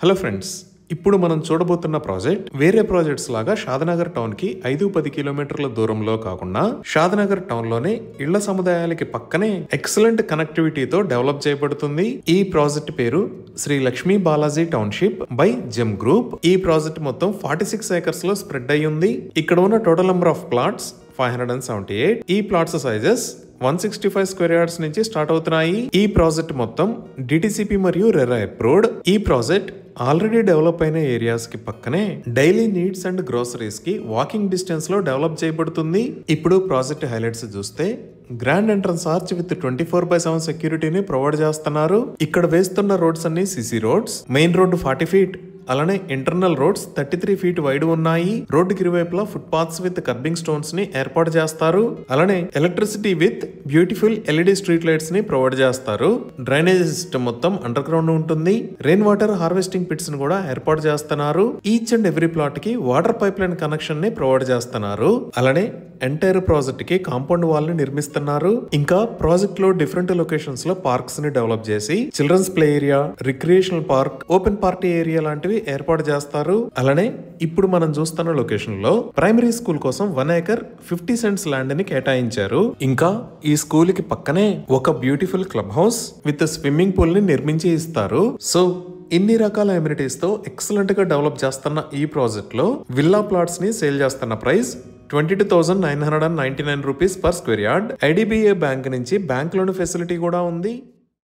Hello friends, ఇప్పుడు మనం చూడబోతున్న project వేరే ప్రాజెక్ట్స్ లాగా షాదనగర్ టౌన్ కి 5-10 కిలోమీటర్ల దూరంలో కాకుండా షాదనగర్ టౌన్ లోనే ఇళ్ల సముదాయాలకి పక్కనే ఎక్సలెంట్ కనెక్టివిటీతో డెవలప్ చేయబడుతుంది. ఈ ప్రాజెక్ట్ పేరు Shri Lakshmi Balaji township by Gem group. ఈ ప్రాజెక్ట్ మొత్తం 46 ఏకర్స్ లో స్ప్రెడ్ అయ్యి ఉంది. ఇక్కడ ఉన్న టోటల్ నెంబర్ ఆఫ్ ప్లాట్స్ 578. ఈ ప్లాట్స్ సైజెస్ 165 స్క్వేర్ యార్డ్స్ నుంచి స్టార్ట్ అవుతున్నాయి. ఈ ప్రాజెక్ట్ మొత్తం డిటిసిపి మరియు రెరా అప్రూవ్డ్. ఈ ప్రాజెక్ట్ ఆల్రెడీ డెవలప్ అయిన ఏరియాస్ కి పక్కనే డైలీ నీడ్స్ అండ్ గ్రోసరీస్ కి వాకింగ్ డిస్టెన్స్ లో డెవలప్ చేయబడుతుంది. ఇప్పుడు ప్రాజెక్ట్ హైలైట్స్ చూస్తే గ్రాండ్ ఎంట్రన్స్ ఆర్చ్ విత్ 24/7 సెక్యూరిటీని ప్రొవైడ్ చేస్తున్నారు. ఇక్కడ వేస్తున్న రోడ్స్ అన్ని CC roads. Main road 40 feet, అలానే ఇంటర్నల్ రోడ్స్ 33 ఫీట్ వైడ్ ఉన్నాయి. రోడ్డుకి ఇరువైపులా foot paths with curbing stones ని ఏర్పాటు చేస్తారు. అలానే electricity with beautiful LED street lights ని ప్రొవైడ్ చేస్తారు. డ్రైనేజ్ సిస్టమ్ మొత్తం అండర్ గ్రౌండ్ ఉంటుంది. రెయిన్ వాటర్ హార్వెస్టింగ్ పిట్స్ ని కూడా ఏర్పాటు చేస్తున్నారు. ఈచ్ అండ్ ఎవ్రీ ప్లాట్ కి వాటర్ పైప్ లైన్ కనెక్షన్ ని ప్రొవైడ్ చేస్తున్నారు. అలానే ఎంటైర్ ప్రాజెక్ట్ కి కాంపౌండ్ వాల్ ని నిర్మిస్తున్నారు. ఇంకా ప్రాజెక్ట్ లో డిఫరెంట్ లొకేషన్స్ లో పార్క్స్ ని డెవలప్ చేసి children's play area, recreational park, open party area లాంటివి ఏర్పాటు చేస్తారు. అలానే ఇప్పుడు మనం చూస్తున్న లొకేషన్ లో ప్రైమరీ స్కూల్ కోసం 1 ఏకర్ 50 సెంట్స్ ల్యాండ్ ని కేటాయించారు. ఇంకా ఈ స్కూల్ కి పక్కనే ఒక beautiful club house with swimming pool ని నిర్మించి ఇస్తారు. సో ఇన్ని రకాల ఎమ్యూనిటీస్ తో ఎక్సలెంట్ గా డెవలప్ చేస్తున్న ఈ ప్రాజెక్ట్ లో విల్లా ప్లాట్స్ ని సేల్ చేస్తున్న price 22,999 rupees per square yard. IDBI bank నుంచి బ్యాంక్ లోన్ ఫెసిలిటీ కూడా ఉంది.